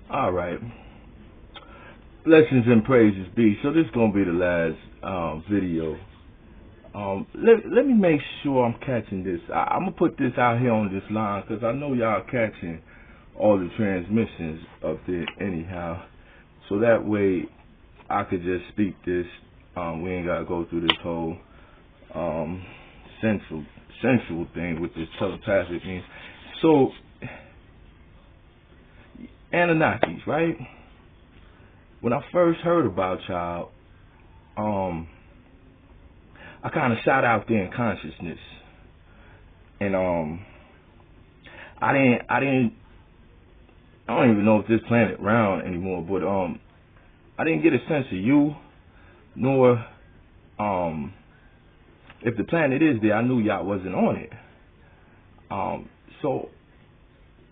All right. Blessings and praises be. So this is gonna be the last video. Let me make sure I'm catching this. I'm gonna put this out here on this line because I know y'all catching all the transmissions up there anyhow. So that way I could just speak this. We ain't gotta go through this whole sensual thing with this telepathic means. So Anunnakis, right? When I first heard about y'all, I kind of shot out there in consciousness, and I don't even know if this planet round anymore, but I didn't get a sense of you, nor if the planet is there, I knew y'all wasn't on it. So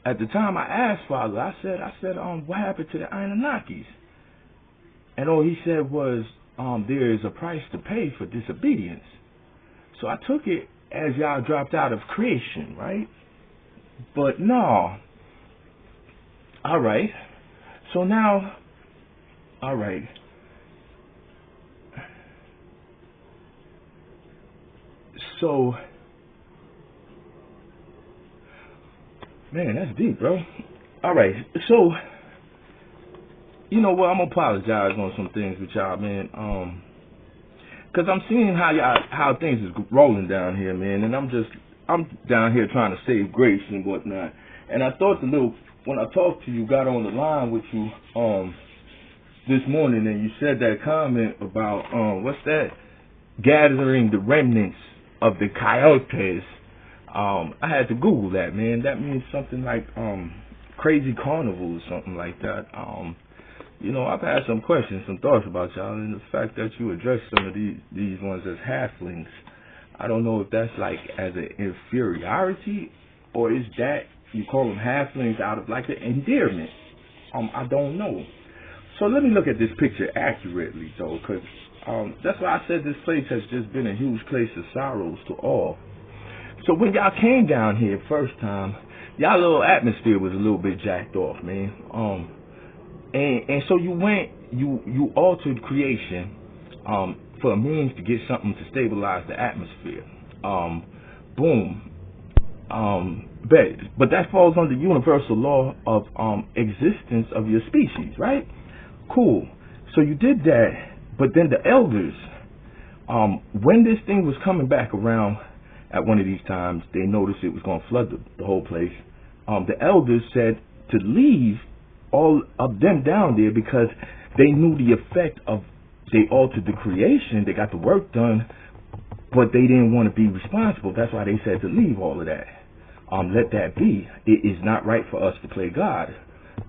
at the time I asked Father, I said, what happened to the Anunnakis? And all he said was, there is a price to pay for disobedience. So I took it as y'all dropped out of creation, right? But no. All right. So now, all right. So, man, that's deep, bro. All right. So, you know what? I'm gonna apologize on some things with y'all, man. Cause I'm seeing how things is rolling down here, man, and I'm down here trying to save grace and whatnot. And I thought when I talked to you, got on the line with you this morning, and you said that comment about what's that? Gathering the remnants of the coyotes. I had to Google that, man. That means something like crazy carnival or something like that. You know, I've had some questions, some thoughts about y'all, and the fact that you address some of these ones as halflings. I don't know if that's like as an inferiority, or is that you call them halflings out of like an endearment. I don't know. So let me look at this picture accurately, though, because that's why I said this place has just been a huge place of sorrows to all. So when y'all came down here first time, y'all little atmosphere was a little bit jacked off, man. And so you altered creation for a means to get something to stabilize the atmosphere. Boom. But that falls under universal law of existence of your species, right? Cool. So you did that, but then the elders, when this thing was coming back around at one of these times, they noticed it was going to flood the whole place. The elders said to leave all of them down there because they knew the effect of, they altered the creation, they got the work done, but they didn't want to be responsible. That's why they said to leave all of that. Let that be. It is not right for us to play God.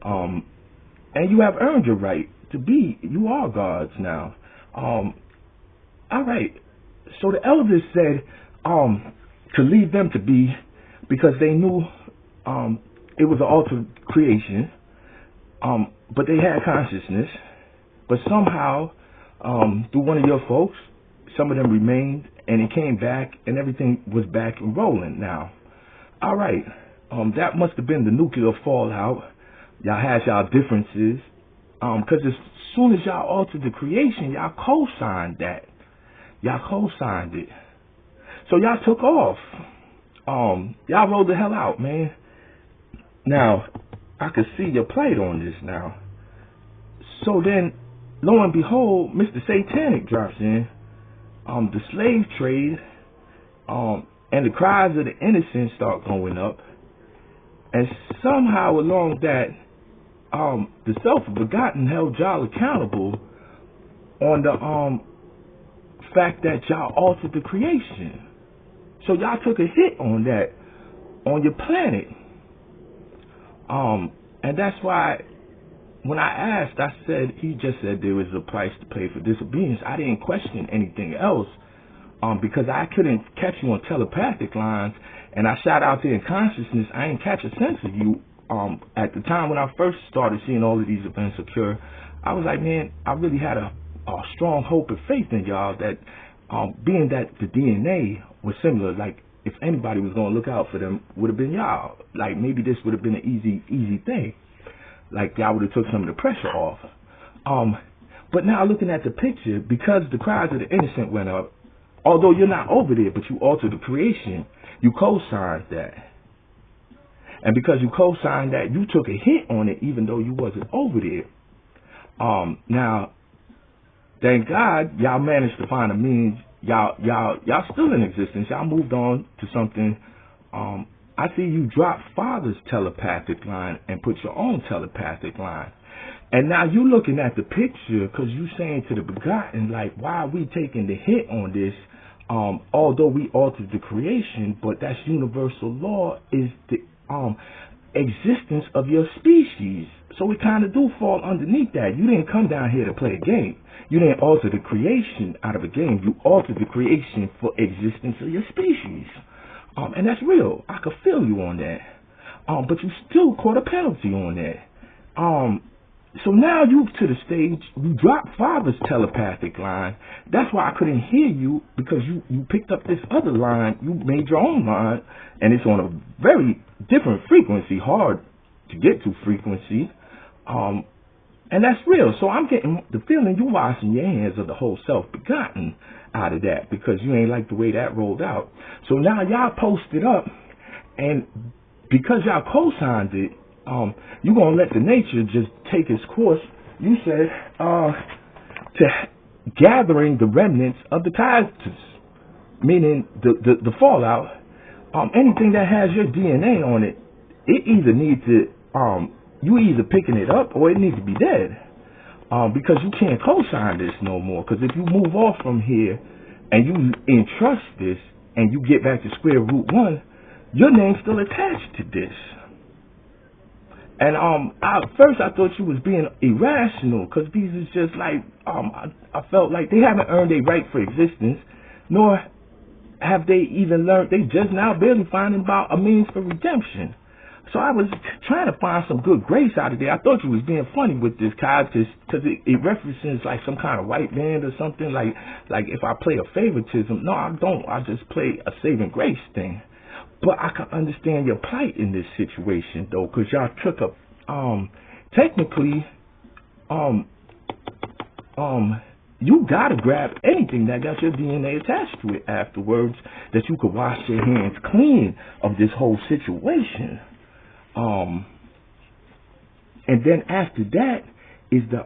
And you have earned your right to be. You are gods now. All right. So the elders said to leave them to be because they knew it was an altered creation. But they had consciousness. But somehow, through one of your folks, some of them remained, and it came back, and everything was back and rolling now. All right. That must have been the nuclear fallout. Y'all had y'all differences. Because as soon as y'all altered the creation, y'all co-signed that. Y'all co-signed it. So y'all took off. Y'all rolled the hell out, man. Now, I can see your plight on this now. So then, lo and behold, Mr. Satanic drops in. The slave trade, and the cries of the innocent start going up. And somehow along that, the self-begotten held y'all accountable on the fact that y'all altered the creation. So y'all took a hit on that, on your planet. And that's why when I asked, I said, he just said there was a price to pay for disobedience. I didn't question anything else, because I couldn't catch you on telepathic lines, and I shot out there in consciousness. I didn't catch a sense of you. At the time when I first started seeing all of these events occur, I was like, man, I really had a strong hope and faith in y'all that, being that the DNA was similar, like if anybody was going to look out for them, would have been y'all. Like maybe this would have been an easy thing. like y'all would have took some of the pressure off. But now looking at the picture, because the cries of the innocent went up, although you're not over there, but you altered the creation, you co-signed that. And because you co-signed that, you took a hit on it, even though you wasn't over there. Now, thank God, y'all managed to find a means. Y'all still in existence. Y'all moved on to something. I see you drop Father's telepathic line and put your own telepathic line. And now you looking at the picture, because you saying to the begotten, like, why are we taking the hit on this? Although we altered the creation, but that's universal law is the existence of your species. So we kind of do fall underneath that. You didn't come down here to play a game. You didn't alter the creation out of a game. You altered the creation for existence of your species. And that's real. I could feel you on that. But you still caught a penalty on that. So now you to the stage, you dropped Father's telepathic line. That's why I couldn't hear you, because you picked up this other line. You made your own line, and it's on a very different frequency, hard to get to frequency. And that's real. So I'm getting the feeling you washing your hands of the whole self-begotten out of that, because you ain't like the way that rolled out. So now y'all posted up, and because y'all co-signed it, you're going to let the nature just take its course. You said to gathering the remnants of the tithes, meaning the fallout. Anything that has your DNA on it, it either needs to, you either picking it up or it needs to be dead. Because you can't co-sign this no more. Because if you move off from here and you entrust this and you get back to square root one, your name's still attached to this. And first I thought you was being irrational, because these is just like, I felt like they haven't earned a right for existence, nor have they even learned. They just now barely finding about a means for redemption. So I was trying to find some good grace out of there. I thought you was being funny with this, Kai, because it references like some kind of white band or something, like if I play a favoritism. No, I don't. I just play a saving grace thing. But I can understand your plight in this situation, though, because y'all took up, technically, you got to grab anything that got your DNA attached to it afterwards, that you could wash your hands clean of this whole situation. And then after that is the,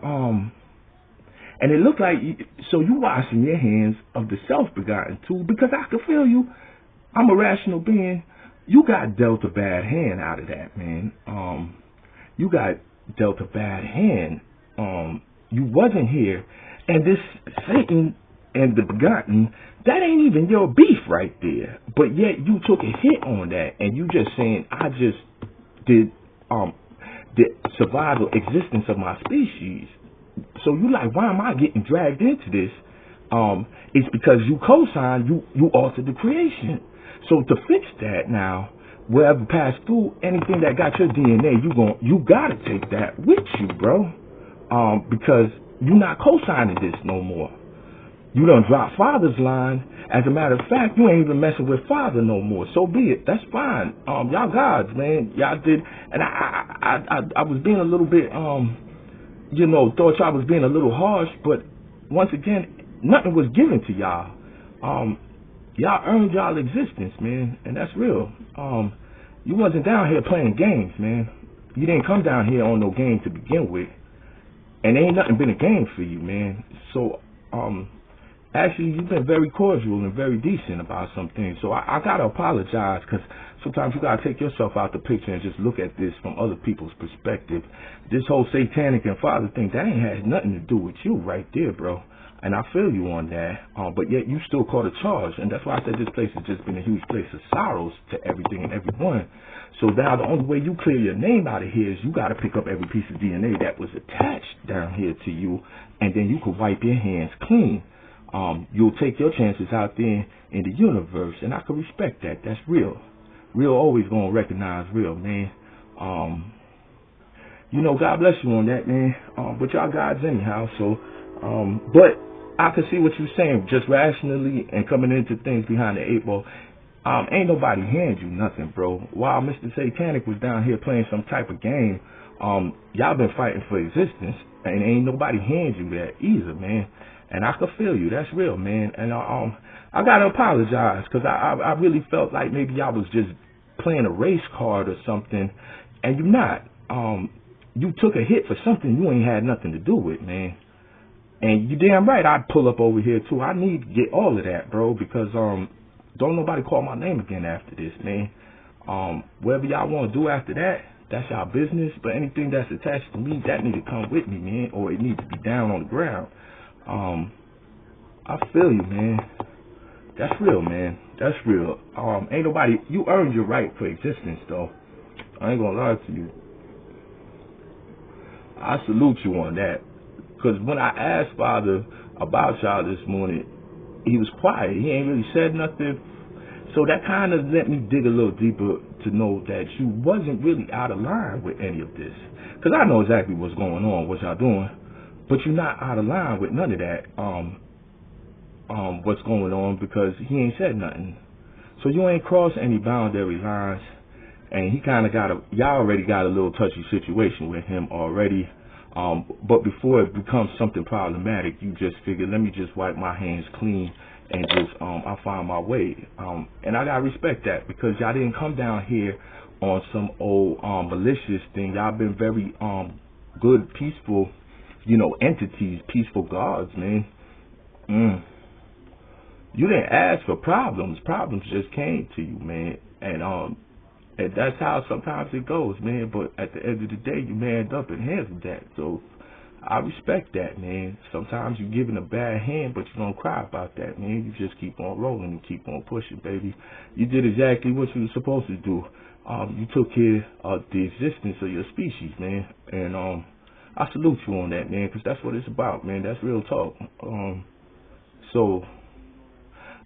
and it looked like, so you washing your hands of the self-begotten too, because I can feel you. I'm a rational being. You got dealt a bad hand out of that, man. You got dealt a bad hand. You wasn't here. And this Satan and the begotten, that ain't even your beef right there. But yet you took a hit on that, and you just saying, I just did the survival existence of my species. So you like, why am I getting dragged into this? It's because you co-signed, you altered the creation. So to fix that now, wherever passed through, anything that got your DNA, you gotta take that with you, bro. Because you're not co-signing this no more. You done dropped Father's line. As a matter of fact, you ain't even messing with Father no more. So be it. That's fine. Y'all gods, man. Y'all did, and I was being a little bit, thought y'all was being a little harsh, but once again, nothing was given to y'all. Y'all earned y'all existence, man, and that's real. You wasn't down here playing games, man. You didn't come down here on no game to begin with, and ain't nothing been a game for you, man. So, actually, you've been very cordial and very decent about some things. So I gotta apologize, because sometimes you gotta take yourself out the picture and just look at this from other people's perspective. This whole satanic and father thing, that ain't had nothing to do with you right there, bro. And I feel you on that, but yet you still caught a charge. And that's why I said this place has just been a huge place of sorrows to everything and everyone. So now the only way you clear your name out of here is you got to pick up every piece of DNA that was attached down here to you, and then you could wipe your hands clean. You'll take your chances out there in the universe, and I can respect that. That's real. Real always going to recognize real, man. God bless you on that, man. But y'all gods anyhow, so, but I can see what you're saying, just rationally and coming into things behind the eight ball. Ain't nobody hand you nothing, bro. While Mr. Satanic was down here playing some type of game, Y'all been fighting for existence, and ain't nobody hands you that either, man. And I could feel you. That's real, man. And I gotta apologize because I really felt like maybe y'all was just playing a race card or something, and you're not. You took a hit for something you ain't had nothing to do with, man. And you damn right I'd pull up over here too. I need to get all of that, bro, because don't nobody call my name again after this, man. Whatever y'all want to do after that, that's y'all business. But anything that's attached to me, that need to come with me, man, or it needs to be down on the ground. I feel you, man. That's real, man. That's real. Ain't nobody. You earned your right for existence, though. I ain't gonna lie to you. I salute you on that. Because when I asked Father about y'all this morning, he was quiet. He ain't really said nothing. So that kind of let me dig a little deeper to know that you wasn't really out of line with any of this. Because I know exactly what's going on, what y'all doing. But you're not out of line with none of that, what's going on, because he ain't said nothing. So you ain't crossed any boundary lines. And he kind of y'all already got a little touchy situation with him already. But before it becomes something problematic, you just figure, let me just wipe my hands clean and just, I find my way. And I gotta respect that, because y'all didn't come down here on some old, malicious thing. Y'all been very, good, peaceful, entities, peaceful gods, man. You didn't ask for problems. Problems just came to you, man. And that's how sometimes it goes, man. But at the end of the day, you manned up and handled that. So I respect that, man. Sometimes you're given a bad hand, but you don't cry about that, man. You just keep on rolling and keep on pushing, baby. You did exactly what you were supposed to do. You took care of the existence of your species, man. And I salute you on that, man, because that's what it's about, man. That's real talk. So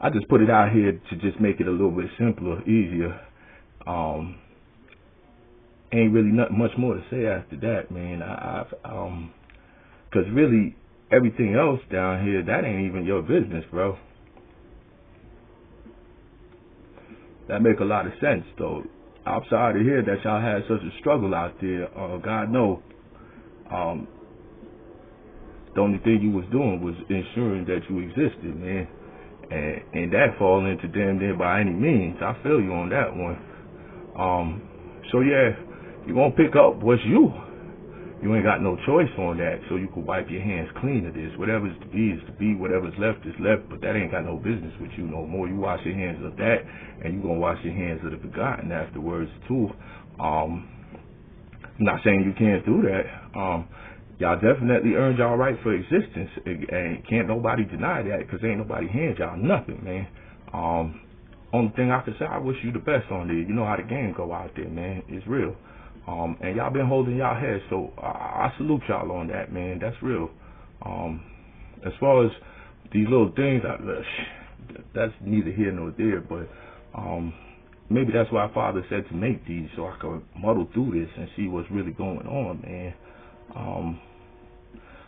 I just put it out here to just make it a little bit simpler, easier. Ain't really nothing much more to say after that, man. Cause really everything else down here, that ain't even your business, bro. That make a lot of sense, though. I'm sorry to hear that y'all had such a struggle out there. God knows. The only thing you was doing was ensuring that you existed, man. And that fall into damn near by any means. I feel you on that one. So yeah, you gonna pick up what's you. You ain't got no choice on that, so you can wipe your hands clean of this. Whatever's to be is to be, whatever's left is left, but that ain't got no business with you no more. You wash your hands of that, and you gonna wash your hands of the forgotten afterwards too. I'm not saying you can't do that. Y'all definitely earned y'all right for existence, and can't nobody deny that, because ain't nobody hands y'all nothing, man. Only thing I can say, I wish you the best on there. You know how the game go out there, man. It's real. And y'all been holding y'all head, so I salute y'all on that, man. That's real. As far as these little things, that's neither here nor there, but maybe that's why Father said to make these, so I could muddle through this and see what's really going on, man.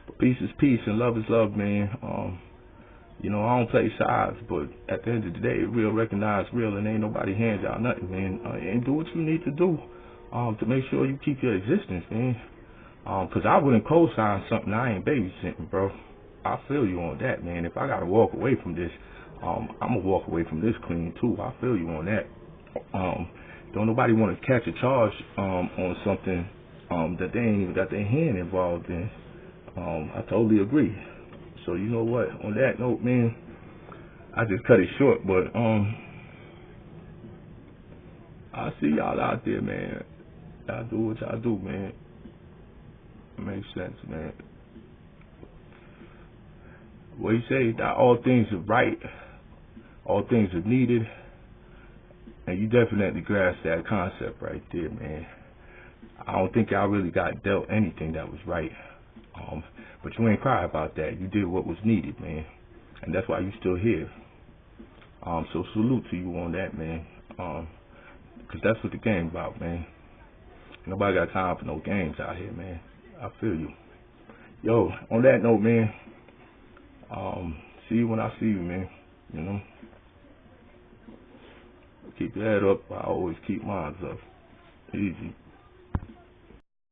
But peace is peace and love is love, man. I don't play sides, but at the end of the day, real recognize real, and ain't nobody hands out nothing, man. And do what you need to do to make sure you keep your existence, man. Because I wouldn't co-sign something I ain't babysitting, bro. I feel you on that, man. If I got to walk away from this, I'm going to walk away from this clean, too. I feel you on that. Don't nobody want to catch a charge on something that they ain't even got their hand involved in. I totally agree. So you know what? On that note, man, I just cut it short. But I see y'all out there, man. Y'all do what y'all do, man. It makes sense, man. What you say that all things are right, all things are needed, and you definitely grasp that concept right there, man. I don't think y'all really got dealt anything that was right. But you ain't cry about that. You did what was needed, man. And that's why you still here. So salute to you on that, man. Because that's what the game about, man. Nobody got time for no games out here, man. I feel you. Yo, on that note, man, see you when I see you, man. Keep your head up. I always keep mine up. Easy.